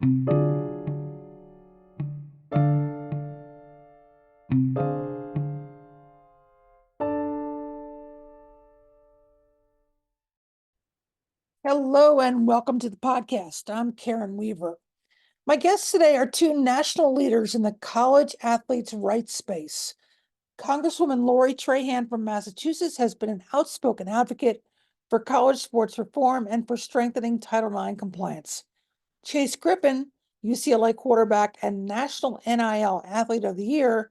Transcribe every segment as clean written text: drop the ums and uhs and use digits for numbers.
Hello and welcome to the podcast. I'm Karen Weaver. My guests today are two national leaders in the college athletes' rights space. Congresswoman Lori Trahan from Massachusetts has been an outspoken advocate for college sports reform and for strengthening Title IX compliance. Chase Griffin, UCLA quarterback and National NIL Athlete of the Year,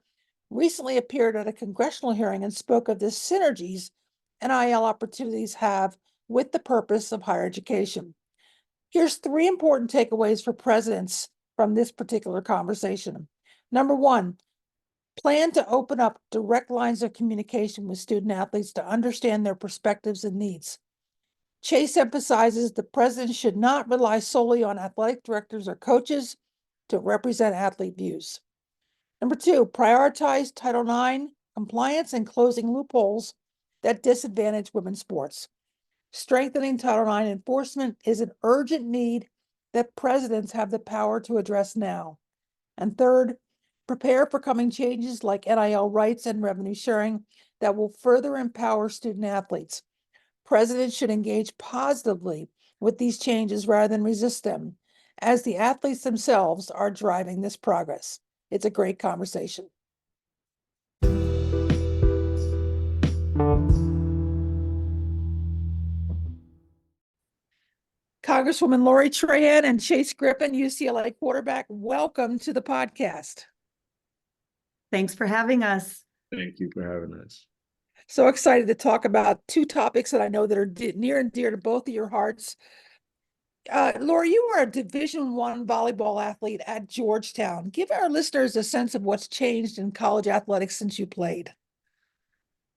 recently appeared at a congressional hearing and spoke of the synergies NIL opportunities have with the purpose of higher education. Here's three important takeaways for presidents from this particular conversation. Number one, plan to open up direct lines of communication with student athletes to understand their perspectives and needs. Chase emphasizes the president should not rely solely on athletic directors or coaches to represent athlete views. Number two, prioritize Title IX compliance and closing loopholes that disadvantage women's sports. Strengthening Title IX enforcement is an urgent need that presidents have the power to address now. And third, prepare for coming changes like NIL rights and revenue sharing that will further empower student athletes. Presidents should engage positively with these changes rather than resist them, as the athletes themselves are driving this progress. It's a great conversation. Congresswoman Lori Trahan and Chase Griffin, UCLA quarterback, welcome to the podcast. Thanks for having us. Thank you for having us. So excited to talk about two topics that I know that are near and dear to both of your hearts. Lori, you were a Division I volleyball athlete at Georgetown. Give our listeners a sense of what's changed in college athletics since you played.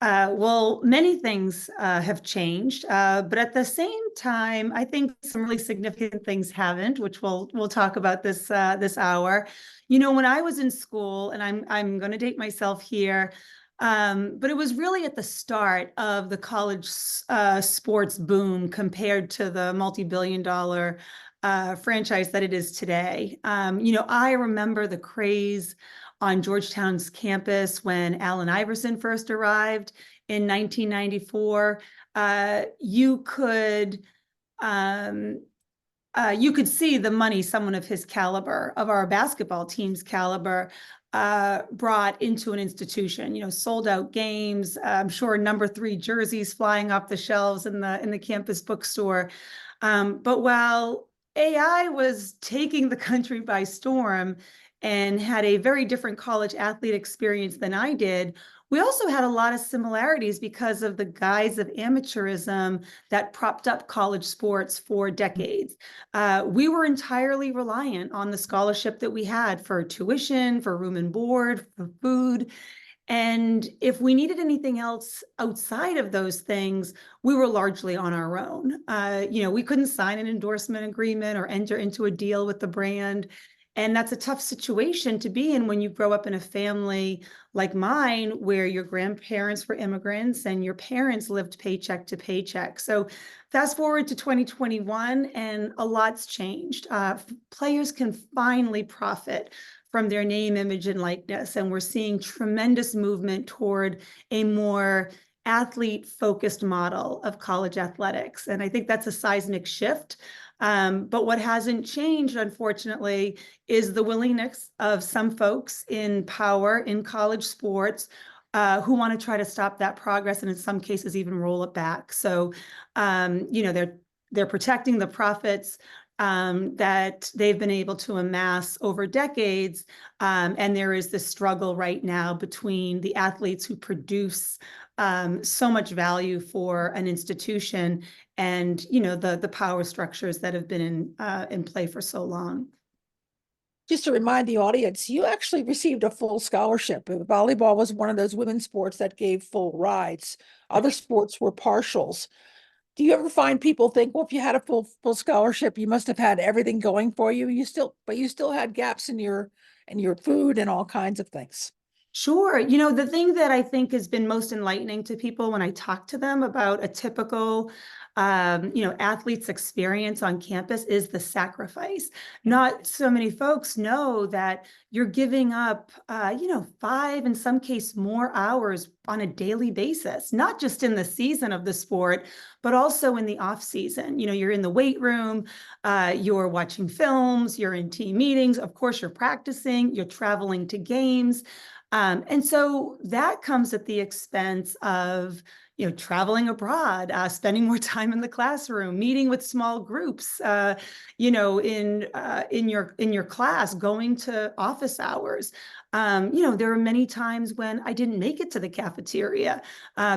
Well, many things have changed, but at the same time, I think some really significant things haven't, which we'll talk about this hour. You know, when I was in school, and I'm going to date myself here, but it was really at the start of the college sports boom compared to the multi-billion-dollar franchise that it is today. You know, I remember the craze on Georgetown's campus when Allen Iverson first arrived in 1994. You could see the money someone of his caliber, of our basketball team's caliber, brought into an institution. You know, sold out games. I'm sure number 3 jerseys flying off the shelves in the campus bookstore. But while AI was taking the country by storm and had a very different college athlete experience than I did, we also had a lot of similarities because of the guise of amateurism that propped up college sports for decades. We were entirely reliant on the scholarship that we had for tuition, for room and board, for food. And if we needed anything else outside of those things, we were largely on our own. You know, we couldn't sign an endorsement agreement or enter into a deal with the brand. And that's a tough situation to be in when you grow up in a family like mine, where your grandparents were immigrants and your parents lived paycheck to paycheck. So fast forward to 2021, and a lot's changed. Players can finally profit from their name, image, and likeness. And we're seeing tremendous movement toward a more athlete-focused model of college athletics. And I think that's a seismic shift. But what hasn't changed, unfortunately, is the willingness of some folks in power in college sports who want to try to stop that progress, and in some cases even roll it back. So, you know, they're protecting the profits that they've been able to amass over decades. And there is this struggle right now between the athletes who produce so much value for an institution and, you know, the power structures that have been in play for so long. Just to remind the audience, you actually received a full scholarship. Volleyball was one of those women's sports that gave full rides. Other sports were partials. Do you ever find people think, well, if you had a full scholarship, you must have had everything going for you? But you still had gaps in your food and all kinds of things. Sure. The thing that I think has been most enlightening to people when I talk to them about a typical, athlete's experience on campus is the sacrifice. Not so many folks know that you're giving up, 5, in some case, more hours on a daily basis, not just in the season of the sport, but also in the off season. You're in the weight room, you're watching films, you're in team meetings. Of course, you're practicing, you're traveling to games. And so that comes at the expense of, traveling abroad, spending more time in the classroom, meeting with small groups, in your class, going to office hours. There were many times when I didn't make it to the cafeteria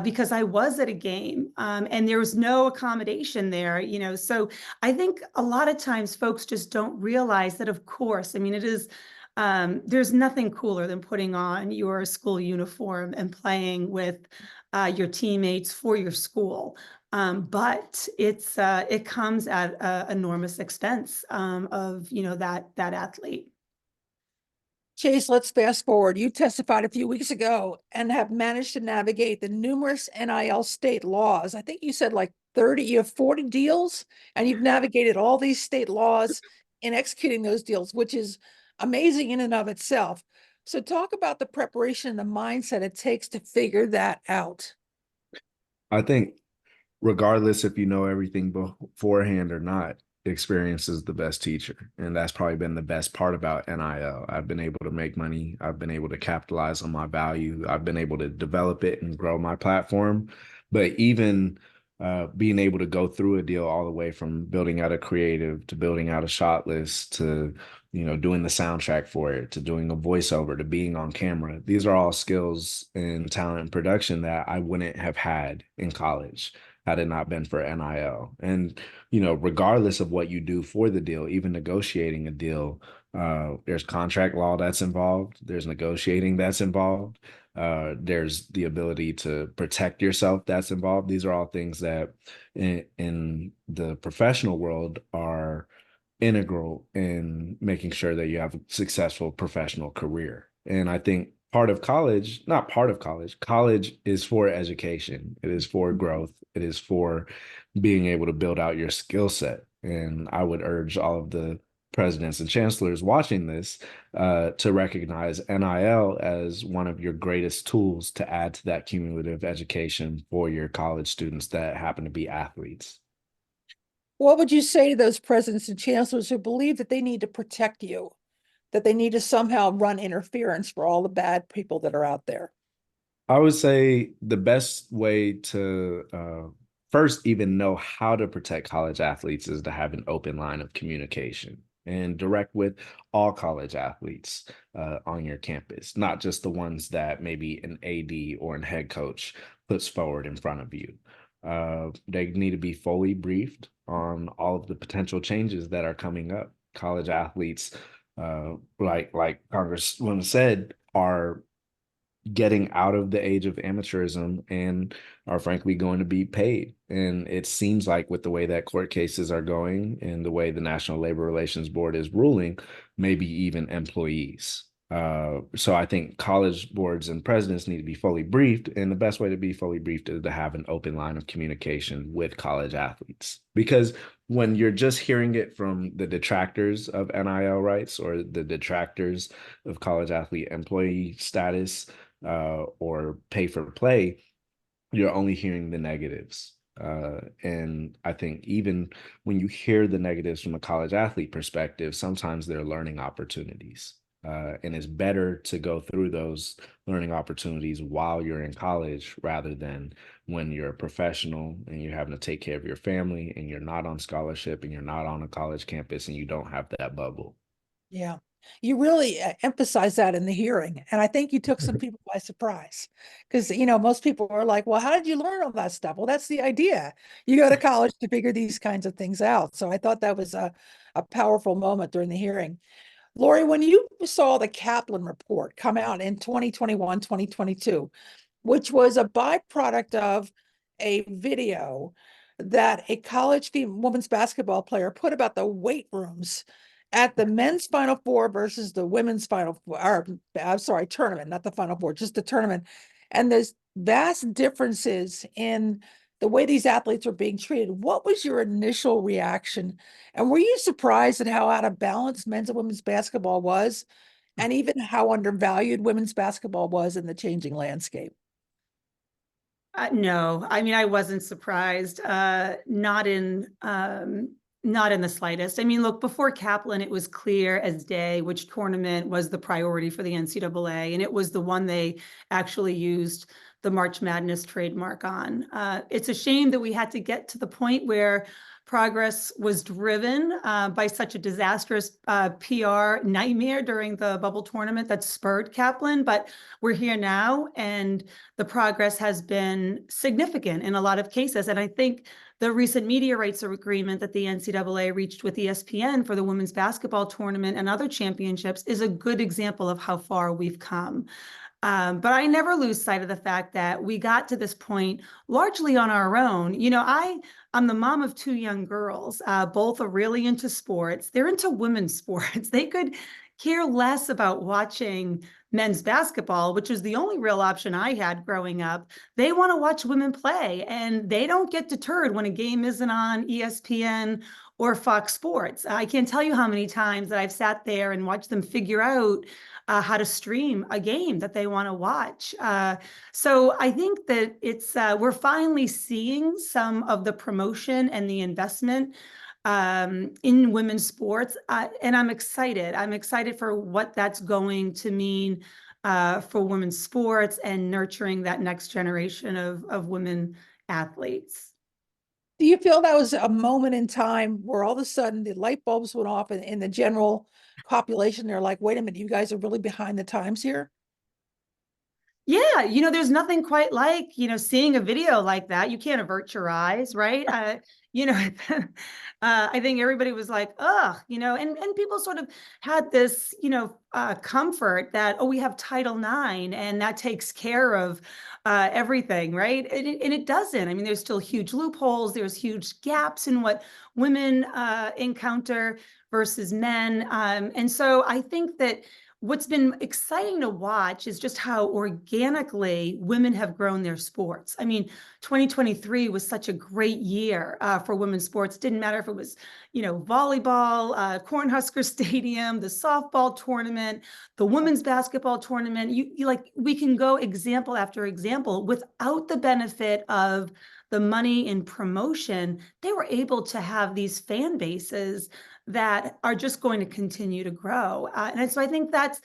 because I was at a game, and there was no accommodation there. So I think a lot of times folks just don't realize that, of course, I mean, it is. There's nothing cooler than putting on your school uniform and playing with your teammates for your school. But it comes at enormous expense of that athlete. Chase, let's fast forward. You testified a few weeks ago and have managed to navigate the numerous NIL state laws. I think you said like 30, you have 40 deals, and you've navigated all these state laws in executing those deals, which is amazing in and of itself. So talk about the preparation and the mindset it takes to figure that out. I think regardless if you know everything beforehand or not, experience is the best teacher. And that's probably been the best part about NIL. I've been able to make money. I've been able to capitalize on my value. I've been able to develop it and grow my platform. But even being able to go through a deal all the way from building out a creative to building out a shot list to doing the soundtrack for it, to doing a voiceover, to being on camera. These are all skills and talent and production that I wouldn't have had in college had it not been for NIL. And, regardless of what you do for the deal, even negotiating a deal, there's contract law that's involved. There's negotiating that's involved. There's the ability to protect yourself that's involved. These are all things that in the professional world are integral in making sure that you have a successful professional career. And I think college is for education. It is for growth. It is for being able to build out your skill set. And I would urge all of the presidents and chancellors watching this to recognize NIL as one of your greatest tools to add to that cumulative education for your college students that happen to be athletes. What would you say to those presidents and chancellors who believe that they need to protect you, that they need to somehow run interference for all the bad people that are out there? I would say the best way to first even know how to protect college athletes is to have an open line of communication and direct with all college athletes on your campus, not just the ones that maybe an AD or an head coach puts forward in front of you. They need to be fully briefed on all of the potential changes that are coming up. College athletes, like Congresswoman said, are getting out of the age of amateurism and are frankly going to be paid. And it seems like with the way that court cases are going and the way the National Labor Relations Board is ruling, maybe even employees. So I think college boards and presidents need to be fully briefed. And the best way to be fully briefed is to have an open line of communication with college athletes. Because when you're just hearing it from the detractors of NIL rights or the detractors of college athlete employee status, or pay for play, you're only hearing the negatives. And I think even when you hear the negatives from a college athlete perspective, sometimes they're learning opportunities. And it's better to go through those learning opportunities while you're in college rather than when you're a professional and you're having to take care of your family and you're not on scholarship and you're not on a college campus and you don't have that bubble. Yeah. You really emphasize that in the hearing. And I think you took some people by surprise because, most people are like, well, how did you learn all that stuff? Well, that's the idea. You go to college to figure these kinds of things out. So I thought that was a powerful moment during the hearing. Lori, when you saw the Kaplan report come out in 2021, 2022, which was a byproduct of a video that a college women's basketball player put about the weight rooms at the men's Final Four versus the women's Final Four, or I'm sorry, tournament, not the Final Four, just the tournament. And there's vast differences in the way these athletes are being treated. What was your initial reaction? And were you surprised at how out of balance men's and women's basketball was, and even how undervalued women's basketball was in the changing landscape? No, I mean, I wasn't surprised. Not in the slightest. I mean, look, before Kaplan, it was clear as day which tournament was the priority for the NCAA, and it was the one they actually used the March Madness trademark on. It's a shame that we had to get to the point where progress was driven by such a disastrous PR nightmare during the bubble tournament that spurred Kaplan, but we're here now, and the progress has been significant in a lot of cases. And I think the recent media rights agreement that the NCAA reached with ESPN for the women's basketball tournament and other championships is a good example of how far we've come. But I never lose sight of the fact that we got to this point largely on our own. You know, I'm the mom of two young girls. Both are really into sports. They're into women's sports. They could care less about watching men's basketball, which was the only real option I had growing up. They want to watch women play, and they don't get deterred when a game isn't on ESPN or Fox Sports. I can't tell you how many times that I've sat there and watched them figure out how to stream a game that they want to watch. So I think that it's we're finally seeing some of the promotion and the investment in women's sports, and I'm excited. I'm excited for what that's going to mean for women's sports and nurturing that next generation of women athletes. Do you feel that was a moment in time where all of a sudden the light bulbs went off in the general population? They're like, wait a minute, you guys are really behind the times here? Yeah, you know, there's nothing quite like, you know, seeing a video like that. You can't avert your eyes, right? You know, I think everybody was like, ugh, you know, and people sort of had this, you know, comfort that, oh, we have Title IX and that takes care of everything, right? And it doesn't. I mean, there's still huge loopholes. There's huge gaps in what women encounter versus men. And so I think that what's been exciting to watch is just how organically women have grown their sports. I mean, 2023 was such a great year for women's sports. Didn't matter if it was, you know, volleyball, Cornhusker Stadium, the softball tournament, the women's basketball tournament. You like, we can go example after example without the benefit of the money in promotion. They were able to have these fan bases that are just going to continue to grow. And so I think that's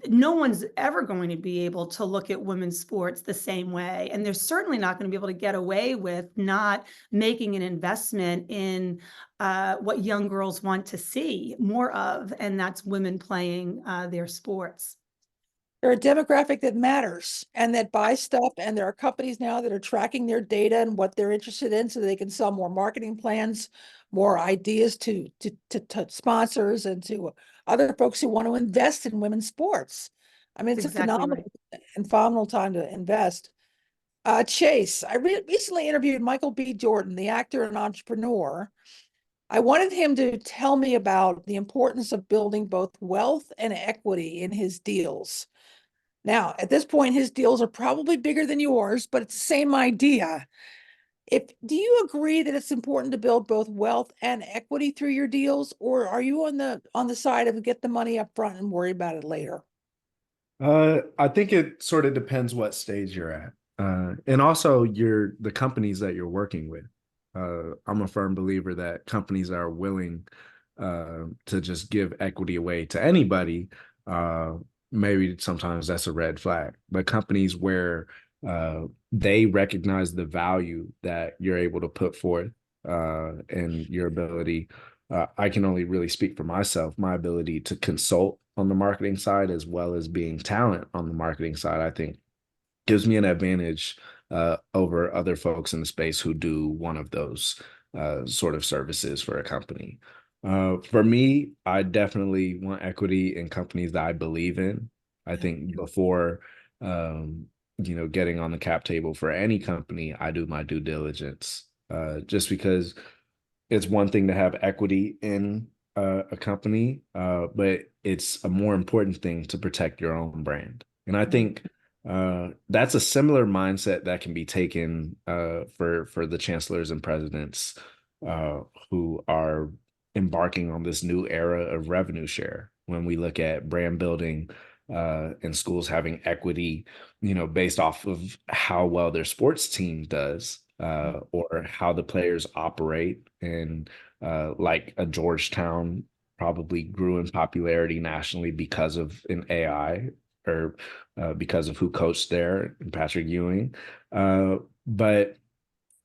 no one's ever going to be able to look at women's sports the same way. And they're certainly not going to be able to get away with not making an investment in what young girls want to see more of, and that's women playing their sports. They're a demographic that matters and that buys stuff. And there are companies now that are tracking their data and what they're interested in so they can sell more marketing plans, more ideas to sponsors and to other folks who want to invest in women's sports. I mean, it's a Exactly right. phenomenal time to invest. Chase, I recently interviewed Michael B. Jordan, the actor and entrepreneur. I wanted him to tell me about the importance of building both wealth and equity in his deals. Now, at this point, his deals are probably bigger than yours, but it's the same idea. Do you agree that it's important to build both wealth and equity through your deals, or are you on the side of get the money up front and worry about it later? I think it sort of depends what stage you're at, and also the companies that you're working with. I'm a firm believer that companies that are willing to just give equity away to anybody, maybe sometimes that's a red flag. But companies where they recognize the value that you're able to put forth and your ability. I can only really speak for myself, my ability to consult on the marketing side as well as being talent on the marketing side, I think gives me an advantage over other folks in the space who do one of those sort of services for a company. For me, I definitely want equity in companies that I believe in. I think before, getting on the cap table for any company, I do my due diligence, just because it's one thing to have equity in a company, but it's a more important thing to protect your own brand. And I think that's a similar mindset that can be taken for the chancellors and presidents who are embarking on this new era of revenue share. When we look at brand building and schools having equity, based off of how well their sports team does, or how the players operate, and like a Georgetown probably grew in popularity nationally because of an AI, or because of who coached there, Patrick Ewing. But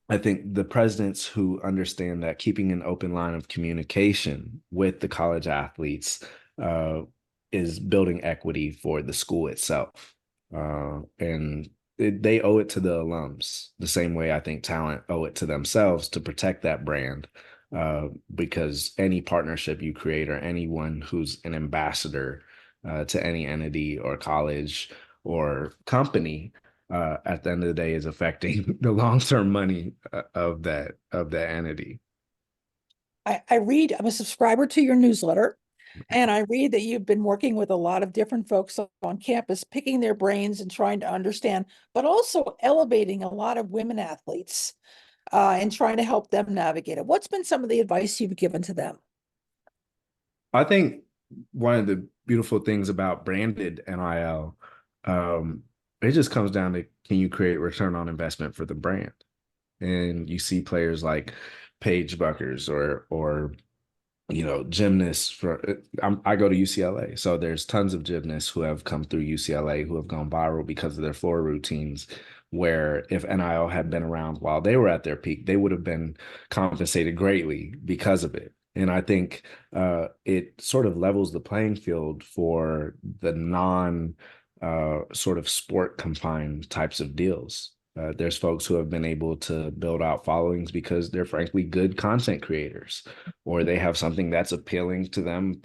I think the presidents who understand that keeping an open line of communication with the college athletes uh, is building equity for the school itself. And they owe it to the alums the same way I think talent owe it to themselves to protect that brand. Because any partnership you create, or anyone who's an ambassador to any entity or college or company, at the end of the day, is affecting the long-term money of that entity. I'm a subscriber to your newsletter, and I read that you've been working with a lot of different folks on campus, picking their brains and trying to understand, but also elevating a lot of women athletes and trying to help them navigate it. What's been some of the advice you've given to them? I think one of the beautiful things about branded NIL, it just comes down to, can you create return on investment for the brand? And you see players like Paige Buckers, or gymnasts. I go to UCLA, so there's tons of gymnasts who have come through UCLA who have gone viral because of their floor routines, where if NIL had been around while they were at their peak, they would have been compensated greatly because of it. And I think it sort of levels the playing field for the non sort of sport confined types of deals. There's folks who have been able to build out followings because they're frankly good content creators, or they have something that's appealing to them,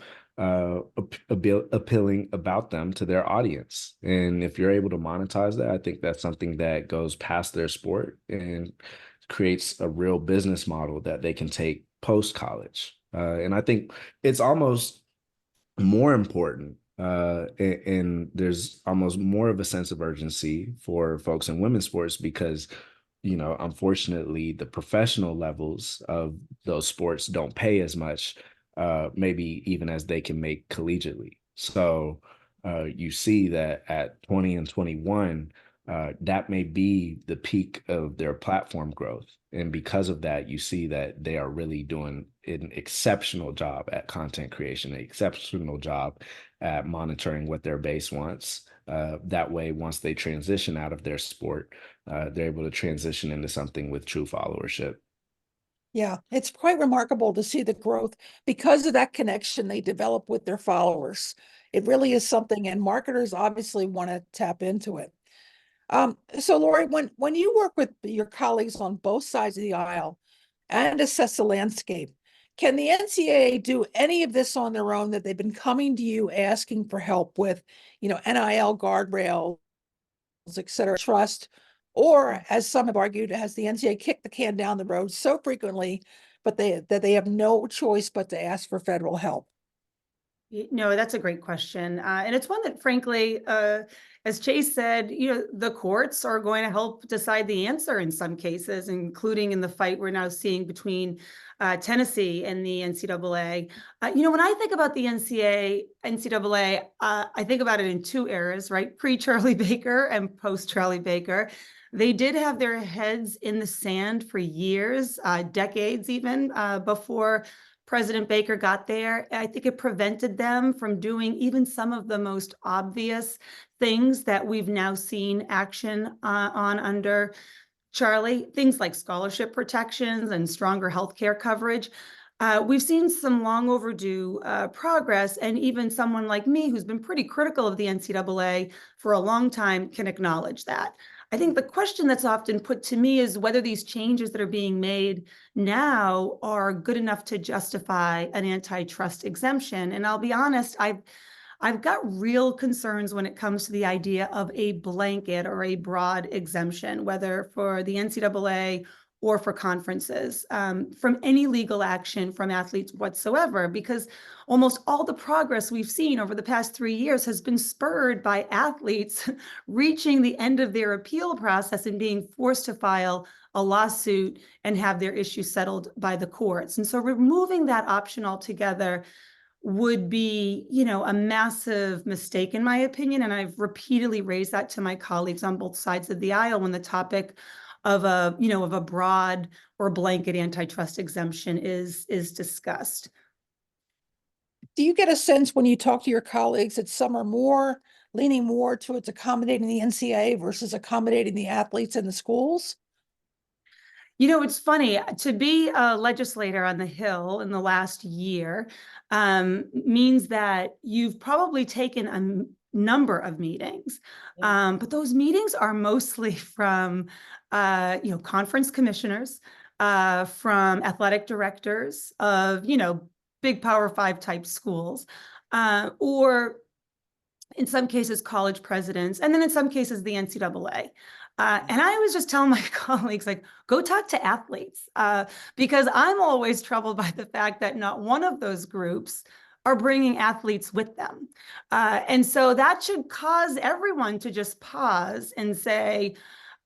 appealing about them to their audience. And if you're able to monetize that, I think that's something that goes past their sport and creates a real business model that they can take post college. And I think it's almost more important, and there's almost more of a sense of urgency for folks in women's sports, because unfortunately the professional levels of those sports don't pay as much, maybe even as they can make collegiately. So you see that at 20 and 21, that may be the peak of their platform growth. And because of that, you see that they are really doing an exceptional job at content creation, an exceptional job at monitoring what their base wants. That way, once they transition out of their sport, they're able to transition into something with true followership. Yeah, it's quite remarkable to see the growth because of that connection they develop with their followers. It really is something, and marketers obviously want to tap into it. So Lori, when you work with your colleagues on both sides of the aisle and assess the landscape, can the NCAA do any of this on their own, that they've been coming to you asking for help with, NIL guardrails, et cetera, trust? Or, as some have argued, has the NCAA kicked the can down the road so frequently, but that they have no choice but to ask for federal help? No, that's a great question. And it's one that, frankly, as Chase said, the courts are going to help decide the answer in some cases, including in the fight we're now seeing between Tennessee and the NCAA. When I think about the NCAA, I think about it in two eras, right? Pre-Charlie Baker and post-Charlie Baker. They did have their heads in the sand for years, decades even, before President Baker got there. I think it prevented them from doing even some of the most obvious things that we've now seen action on under Charlie, things like scholarship protections and stronger healthcare coverage. We've seen some long overdue progress, and even someone like me, who's been pretty critical of the NCAA for a long time, can acknowledge that. I think the question that's often put to me is whether these changes that are being made now are good enough to justify an antitrust exemption. And I'll be honest, I've got real concerns when it comes to the idea of a blanket or a broad exemption, whether for the NCAA or for conferences from any legal action from athletes whatsoever, because almost all the progress we've seen over the past 3 years has been spurred by athletes reaching the end of their appeal process and being forced to file a lawsuit and have their issue settled by the courts. And so removing that option altogether would be, a massive mistake in my opinion. And I've repeatedly raised that to my colleagues on both sides of the aisle when the topic of a broad or blanket antitrust exemption is discussed. Do you get a sense when you talk to your colleagues that some are leaning more towards accommodating the NCAA versus accommodating the athletes in the schools? It's funny, to be a legislator on the Hill in the last year means that you've probably taken a number of meetings, but those meetings are mostly from, conference commissioners, from athletic directors of, big Power 5 type schools, or in some cases, college presidents, and then in some cases, the NCAA. And I was just telling my colleagues, like, go talk to athletes, because I'm always troubled by the fact that not one of those groups are bringing athletes with them. And so that should cause everyone to just pause and say,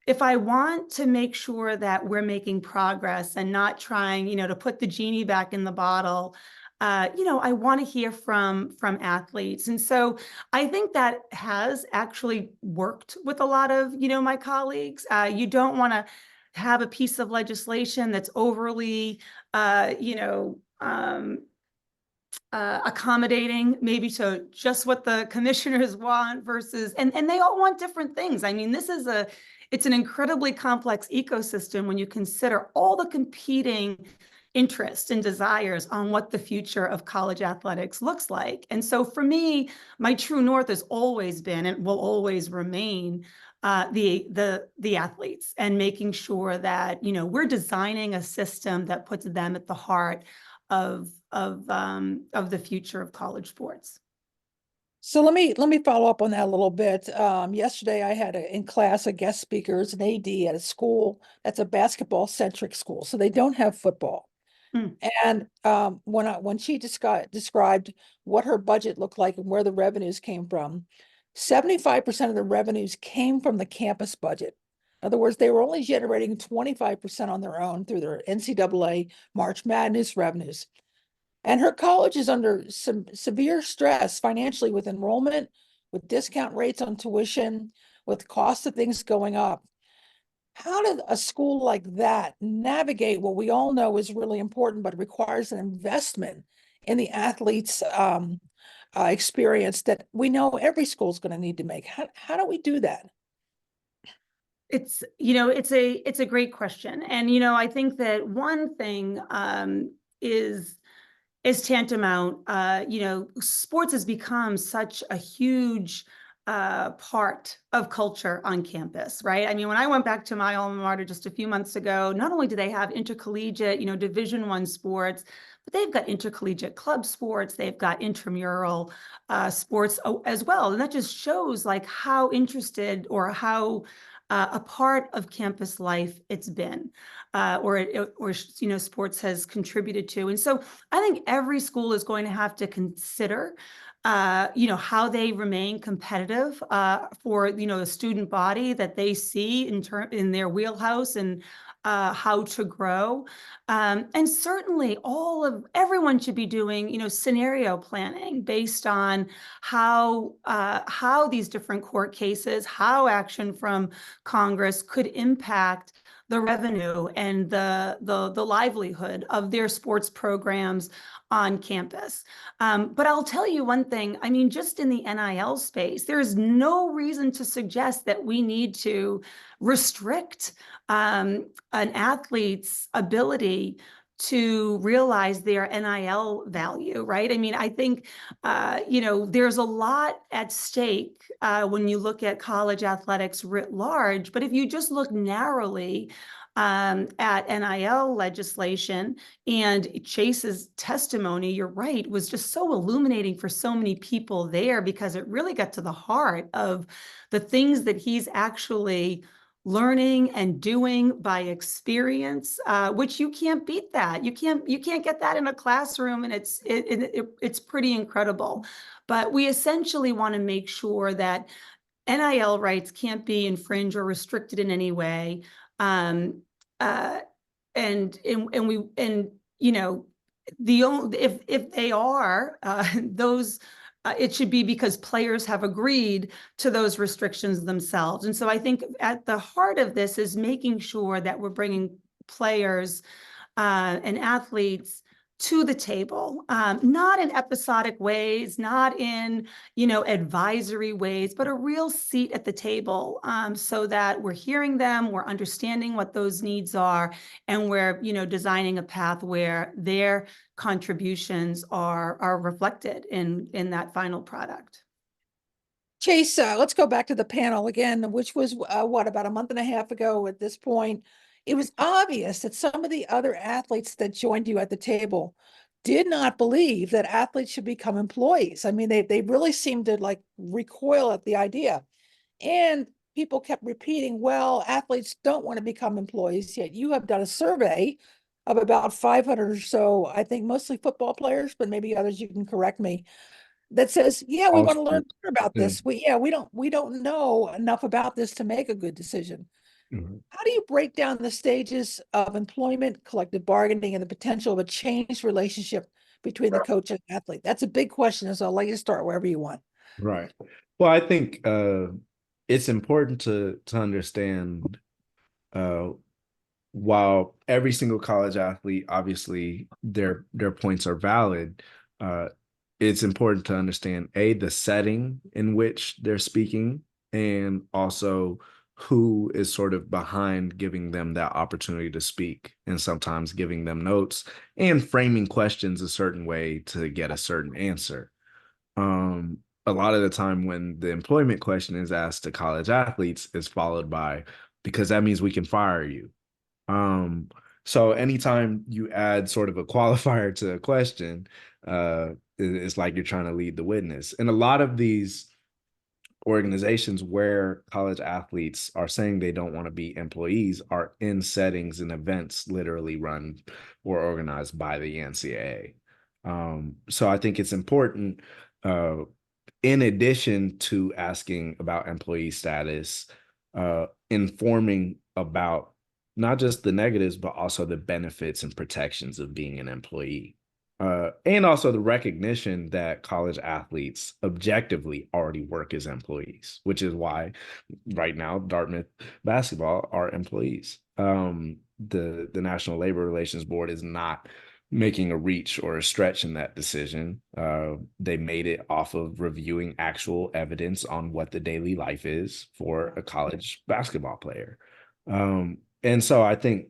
if I want to make sure that we're making progress and not trying, to put the genie back in the bottle, I want to hear from athletes. And so I think that has actually worked with a lot of, my colleagues. You don't want to have a piece of legislation that's overly, accommodating maybe to just what the commissioners want versus, and they all want different things. I mean, it's an incredibly complex ecosystem when you consider all the competing interests and desires on what the future of college athletics looks like. And so for me, my true north has always been and will always remain the athletes, and making sure that we're designing a system that puts them at the heart of the future of college sports. So let me follow up on that a little bit. Yesterday I had in class a guest speaker as an AD at a school that's a basketball centric school, so they don't have football. And when she described what her budget looked like and where the revenues came from, 75% of the revenues came from the campus budget. In other words, they were only generating 25% on their own through their NCAA March Madness revenues. And her college is under some severe stress financially with enrollment, with discount rates on tuition, with cost of things going up. How did a school like that navigate what we all know is really important, but requires an investment in the athletes' experience that we know every school is going to need to make? How do we do that? It's a great question. And, I think that one thing is tantamount. Sports has become such a huge part of culture on campus, right? I mean, when I went back to my alma mater just a few months ago, not only do they have intercollegiate, Division I sports, but they've got intercollegiate club sports, they've got intramural sports as well. And that just shows like how interested or how a part of campus life it's been, or sports has contributed to. And so I think every school is going to have to consider how they remain competitive for the student body that they see in their wheelhouse, and how to grow. And certainly everyone should be doing scenario planning based on how these different court cases, how action from Congress could impact the revenue and the livelihood of their sports programs on campus. But I'll tell you one thing, I mean, just in the NIL space, there is no reason to suggest that we need to restrict an athlete's ability to realize their NIL value, right? I mean, I think, there's a lot at stake when you look at college athletics writ large. But if you just look narrowly at NIL legislation, and Chase's testimony, you're right, was just so illuminating for so many people there, because it really got to the heart of the things that he's actually learning and doing by experience, which you can't beat that. You can't get that in a classroom, and it's pretty incredible. But we essentially want to make sure that NIL rights can't be infringed or restricted in any way. Um, and you know, if they are those, it should be because players have agreed to those restrictions themselves. And so I think at the heart of this is making sure that we're bringing players and athletes to the table, not in episodic ways, not in, advisory ways, but a real seat at the table, so that we're hearing them, we're understanding what those needs are, and we're, designing a path where their contributions are reflected in that final product. Chase, let's go back to the panel again, which was about a month and a half ago at this point. It was obvious that some of the other athletes that joined you at the table did not believe that athletes should become employees. I mean, they really seemed to like recoil at the idea. And people kept repeating, well, athletes don't want to become employees yet. You have done a survey of about 500 or so, I think mostly football players, but maybe others, you can correct me, that says, yeah, we want to learn more about this. We don't know enough about this to make a good decision. Mhm. How do you break down the stages of employment, collective bargaining, and the potential of a changed relationship between the coach and athlete? That's a big question, so I'll let you start wherever you want. Right. Well, I think it's important to understand, uh, while every single college athlete, obviously their points are valid, uh, it's important to understand the setting in which they're speaking, and also who is sort of behind giving them that opportunity to speak, and sometimes giving them notes and framing questions a certain way to get a certain answer. A lot of the time when the employment question is asked to college athletes is followed by, because that means we can fire you. Um, so anytime you add sort of a qualifier to a question, it's like you're trying to lead the witness. And a lot of these organizations where college athletes are saying they don't want to be employees are in settings and events literally run or organized by the NCAA. So I think it's important, in addition to asking about employee status, informing about not just the negatives, but also the benefits and protections of being an employee. And also the recognition that college athletes objectively already work as employees, which is why right now Dartmouth basketball are employees. The National Labor Relations Board is not making a reach or a stretch in that decision. They made it off of reviewing actual evidence on what the daily life is for a college basketball player. And so I think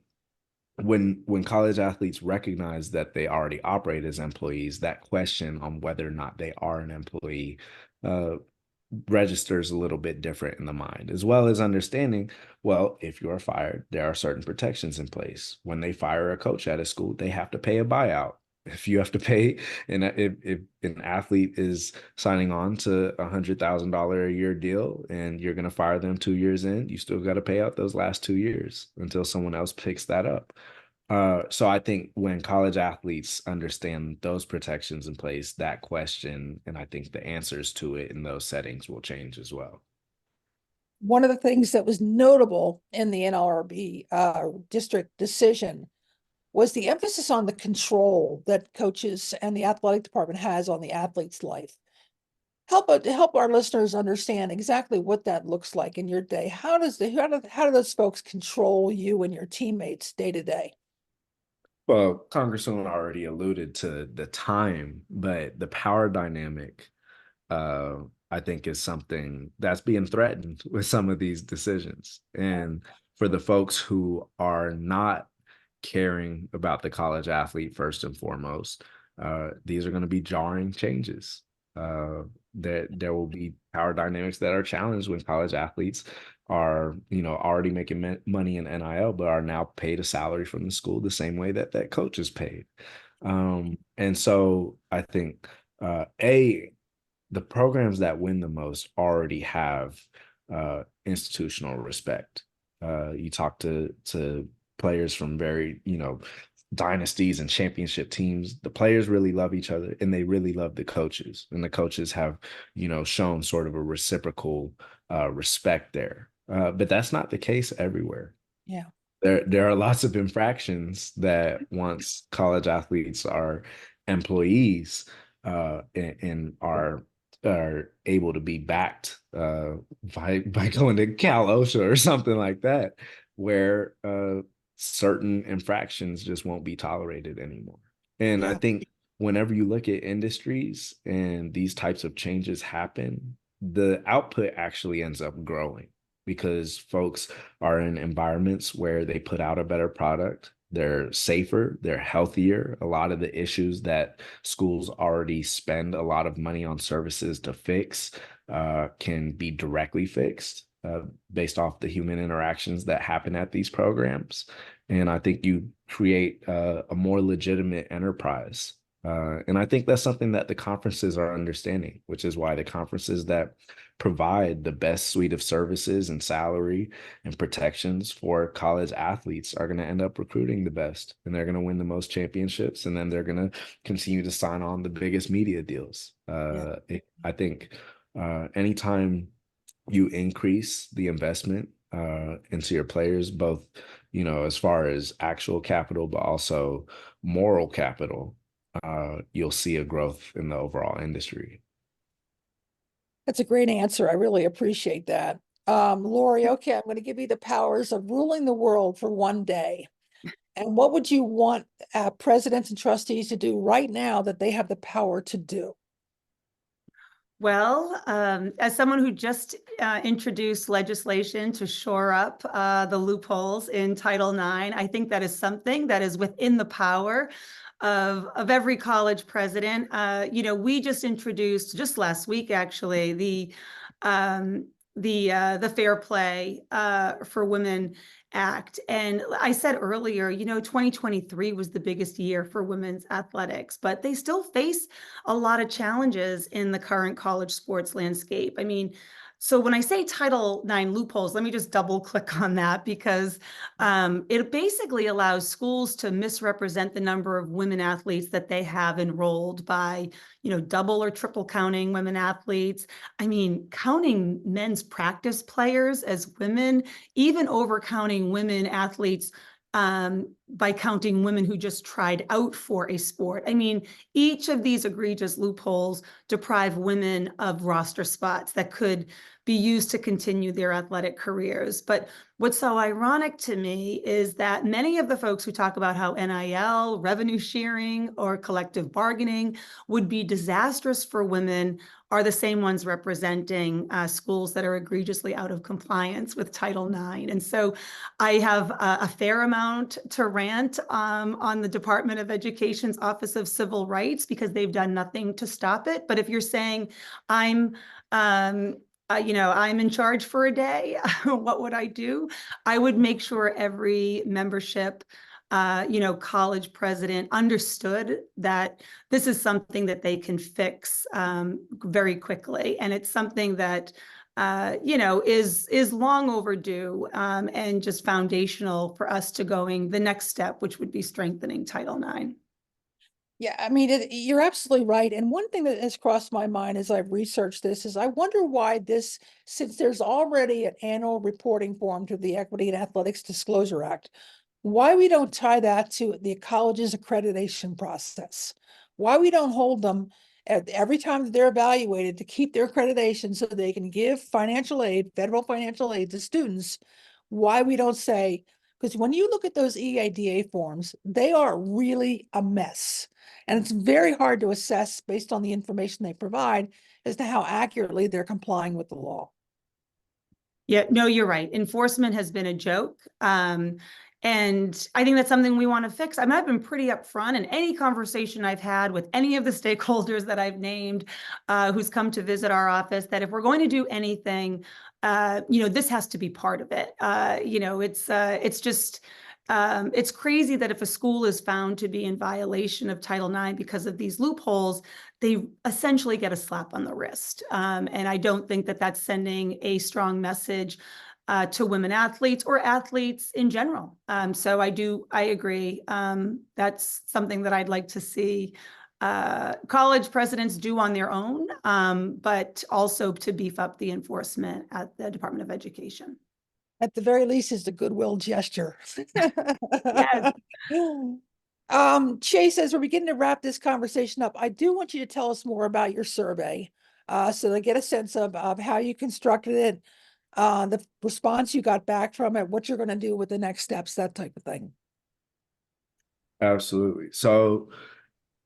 when college athletes recognize that they already operate as employees, that question on whether or not they are an employee uh, registers a little bit different in the mind, as well as understanding, well, if you are fired, there are certain protections in place. When they fire a coach at a school, they have to pay a buyout. If you have to pay, and if an athlete is signing on to $100,000 a year deal and you're going to fire them 2 years in, you still got to pay out those last 2 years until someone else picks that up. So I think when college athletes understand those protections in place, that question, and I think the answers to it in those settings will change as well. One of the things that was notable in the NLRB district decision was the emphasis on the control that coaches and the athletic department has on the athlete's life. Help our listeners understand exactly what that looks like in your day. How do those folks control you and your teammates day to day? Well, Congresswoman already alluded to the time, but the power dynamic, uh, I think, is something that's being threatened with some of these decisions. And for the folks who are not caring about the college athlete first and foremost, these are going to be jarring changes. There will be power dynamics that are challenged when college athletes are, already making money in NIL, but are now paid a salary from the school the same way that coach is paid. And so I think, the programs that win the most already have institutional respect. You talk to players from very, dynasties and championship teams. The players really love each other and they really love the coaches. And the coaches have, shown sort of a reciprocal respect there. But that's not the case everywhere. Yeah. There are lots of infractions that once college athletes are employees and are able to be backed by going to Cal OSHA or something like that, where certain infractions just won't be tolerated anymore. And I Yeah. think whenever you look at industries and these types of changes happen, the output actually ends up growing because folks are in environments where they put out a better product. They're safer, they're healthier. A lot of the issues that schools already spend a lot of money on services to fix can be directly fixed based off the human interactions that happen at these programs. And I think you create a more legitimate enterprise. And I think that's something that the conferences are understanding, which is why the conferences that provide the best suite of services and salary and protections for college athletes are going to end up recruiting the best, and they're going to win the most championships, and then they're going to continue to sign on the biggest media deals. I think anytime you increase the investment into your players, both, as far as actual capital, but also moral capital, you'll see a growth in the overall industry. That's a great answer. I really appreciate that. Lori, okay, I'm going to give you the powers of ruling the world for one day. And what would you want presidents and trustees to do right now that they have the power to do? Well, as someone who just introduced legislation to shore up the loopholes in Title IX, I think that is something that is within the power of every college president. We just introduced just last week, actually, the Fair Play for Women Act. And I said earlier, 2023 was the biggest year for women's athletics, but they still face a lot of challenges in the current college sports landscape. I mean, so when I say Title IX loopholes, let me just double click on that, because it basically allows schools to misrepresent the number of women athletes that they have enrolled by, double or triple counting women athletes. I mean, counting men's practice players as women, even over counting women athletes by counting women who just tried out for a sport. I mean, each of these egregious loopholes deprive women of roster spots that could be used to continue their athletic careers. But what's so ironic to me is that many of the folks who talk about how NIL, revenue sharing, or collective bargaining would be disastrous for women are the same ones representing schools that are egregiously out of compliance with Title IX. And so I have a fair amount to rant on the Department of Education's Office of Civil Rights, because they've done nothing to stop it. But if you're saying I'm in charge for a day, what would I do? I would make sure every membership college president understood that this is something that they can fix very quickly. And it's something that, is long overdue and just foundational for us to going the next step, which would be strengthening Title IX. Yeah, I mean, you're absolutely right. And one thing that has crossed my mind as I've researched this is I wonder why this, since there's already an annual reporting form to the Equity and Athletics Disclosure Act, why we don't tie that to the college's accreditation process, why we don't hold them every time that they're evaluated to keep their accreditation so they can give financial aid, federal financial aid to students. Why we don't say, because when you look at those EADA forms, they are really a mess. And it's very hard to assess based on the information they provide as to how accurately they're complying with the law. Yeah, no, you're right. Enforcement has been a joke. And I think that's something we want to fix. I mean, I've been pretty upfront in any conversation I've had with any of the stakeholders that I've named who's come to visit our office, that if we're going to do anything, this has to be part of it. It's crazy that if a school is found to be in violation of Title IX because of these loopholes, they essentially get a slap on the wrist. And I don't think that that's sending a strong message to women athletes or athletes in general. So I agree. That's something that I'd like to see college presidents do on their own, but also to beef up the enforcement at the Department of Education. At the very least, it's a goodwill gesture. Yes. Chase, as we're beginning to wrap this conversation up, I do want you to tell us more about your survey, so to get a sense of how you constructed it, the response you got back from it, what you're going to do with the next steps, that type of thing. Absolutely. So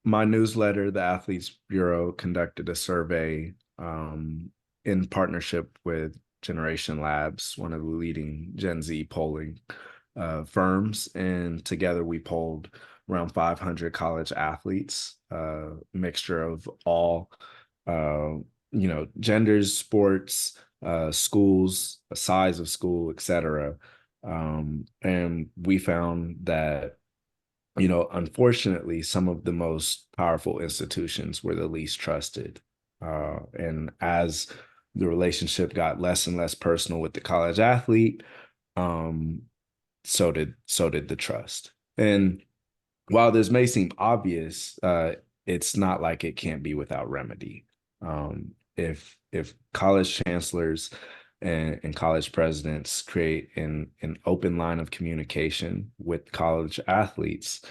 my newsletter, the Athletes Bureau, conducted a survey in partnership with Generation Labs, one of the leading Gen Z polling firms. And together we polled around 500 college athletes, mixture of all, genders, sports, schools, size of school, et cetera. And we found that unfortunately, some of the most powerful institutions were the least trusted. And as the relationship got less and less personal with the college athlete, so did the trust. And while this may seem obvious, it's not like it can't be without remedy. If college chancellors and college presidents create an open line of communication with college athletes,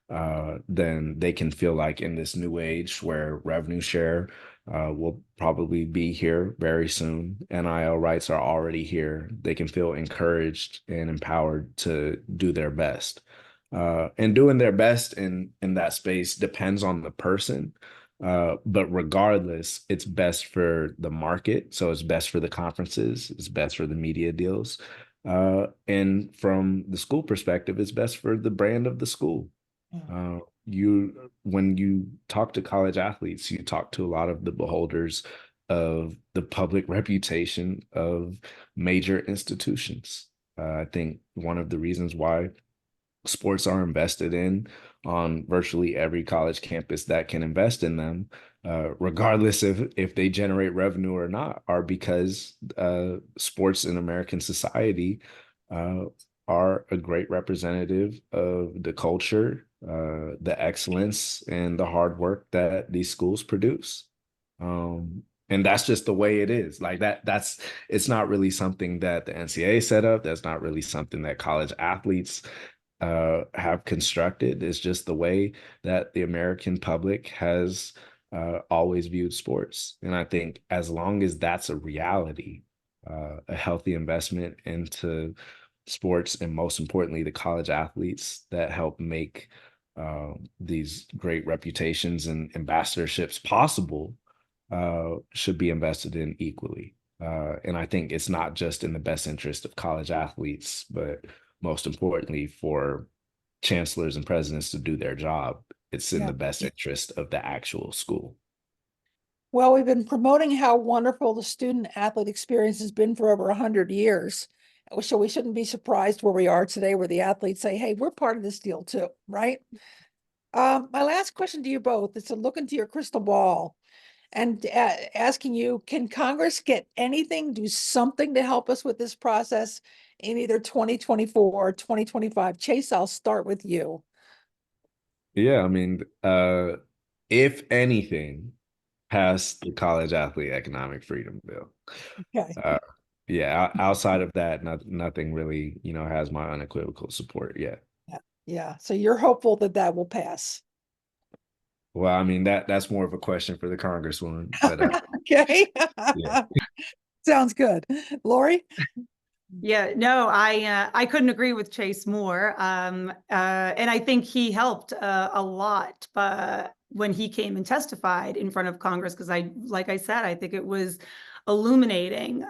then they can feel like in this new age where revenue share will probably be here very soon. NIL rights are already here. They can feel encouraged and empowered to do their best. And doing their best in that space depends on the person. But regardless, it's best for the market. So it's best for the conferences, it's best for the media deals. And from the school perspective, it's best for the brand of the school. When you talk to college athletes, you talk to a lot of the beholders of the public reputation of major institutions. I think one of the reasons why sports are invested in on virtually every college campus that can invest in them, regardless of if they generate revenue or not, are because sports in American society are a great representative of the culture, the excellence, and the hard work that these schools produce. And that's just the way it is. Like it's not really something that the NCAA set up. That's not really something that college athletes have constructed. Is just the way that the American public has always viewed sports. And I think as long as that's a reality, a healthy investment into sports, and most importantly, the college athletes that help make these great reputations and ambassadorships possible, should be invested in equally. And I think it's not just in the best interest of college athletes, but most importantly, for chancellors and presidents to do their job. It's in the best interest of the actual school. Well, we've been promoting how wonderful the student athlete experience has been for over 100 years. So we shouldn't be surprised where we are today, where the athletes say, hey, we're part of this deal too, right? My last question to you both is to look into your crystal ball and asking you, can Congress get anything, do something to help us with this process in either 2024 or 2025? Chase, I'll start with you. Yeah, I mean, if anything, pass the College Athlete Economic Freedom Bill. Okay. Yeah, outside of that, nothing really, has my unequivocal support yet. Yeah. So you're hopeful that that will pass. Well, I mean, that's more of a question for the Congresswoman, but Okay. yeah. Sounds good. Lori? Yeah, no, I couldn't agree with Chase more. And I think he helped a lot when he came and testified in front of Congress, because like I said, I think it was illuminating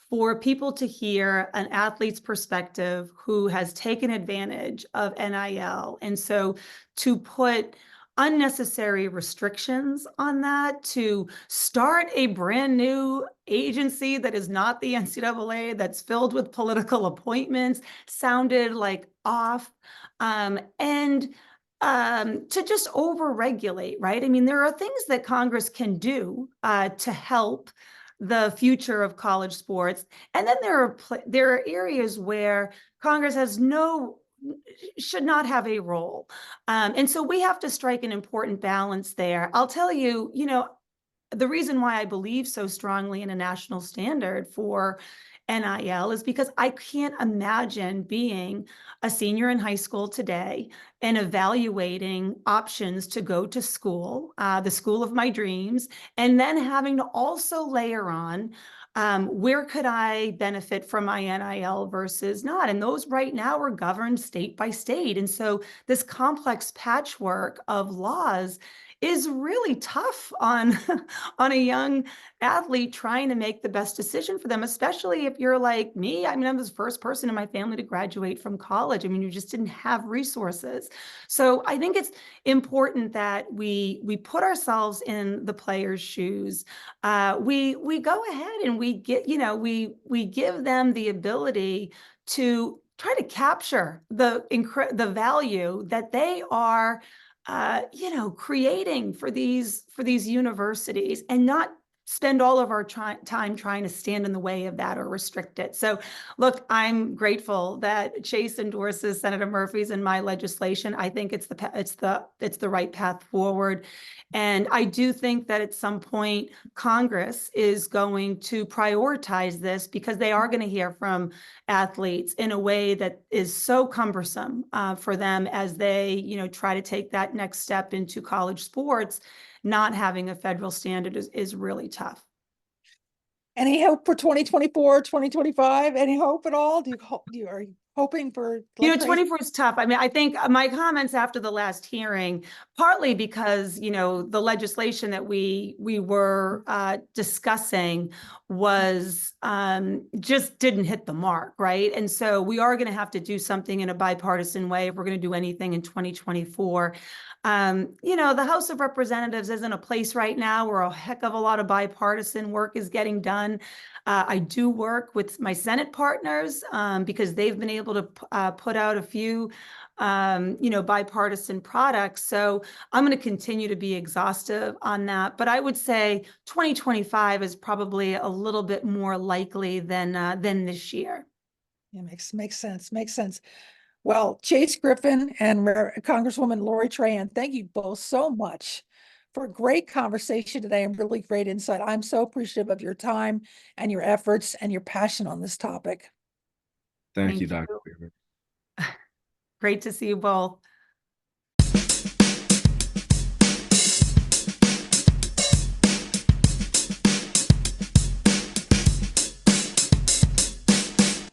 for people to hear an athlete's perspective who has taken advantage of NIL. And so to put unnecessary restrictions on that, to start a brand new agency that is not the NCAA, that's filled with political appointments, sounded like off. And to just overregulate, right? I mean, there are things that Congress can do to help the future of college sports. And then there are areas where Congress should not have a role. And so we have to strike an important balance there. I'll tell you, the reason why I believe so strongly in a national standard for NIL is because I can't imagine being a senior in high school today and evaluating options to go to school, the school of my dreams, and then having to also layer on where could I benefit from my NIL versus not? And those right now are governed state by state. And so this complex patchwork of laws is really tough on on a young athlete trying to make the best decision for them, especially if you're like me. I mean, I'm the first person in my family to graduate from college. I mean, you just didn't have resources. So I think it's important that we put ourselves in the player's shoes. We go ahead and we get, we give them the ability to try to capture the value that they are creating for these universities, and not spend all of our time trying to stand in the way of that or restrict it. So look, I'm grateful that Chase endorses Senator Murphy's and my legislation. I think it's the right path forward. And I do think that at some point Congress is going to prioritize this, because they are going to hear from athletes in a way that is so cumbersome for them as they, try to take that next step into college sports. Not having a federal standard is really tough. Any hope for 2024, 2025? Any hope at all? Are you hoping for? 24 is tough. I mean, I think my comments after the last hearing, partly because, the legislation that we were discussing was just didn't hit the mark, right? And so we are going to have to do something in a bipartisan way if we're going to do anything in 2024. The House of Representatives isn't a place right now where a heck of a lot of bipartisan work is getting done. I do work with my Senate partners because they've been able to put out a few, bipartisan products. So I'm going to continue to be exhaustive on that. But I would say 2025 is probably a little bit more likely than this year. Yeah, makes sense. Makes sense. Well, Chase Griffin and Congresswoman Lori Trahan, thank you both so much for a great conversation today and really great insight. I'm so appreciative of your time and your efforts and your passion on this topic. Thank you, Dr. Weaver. Great to see you both.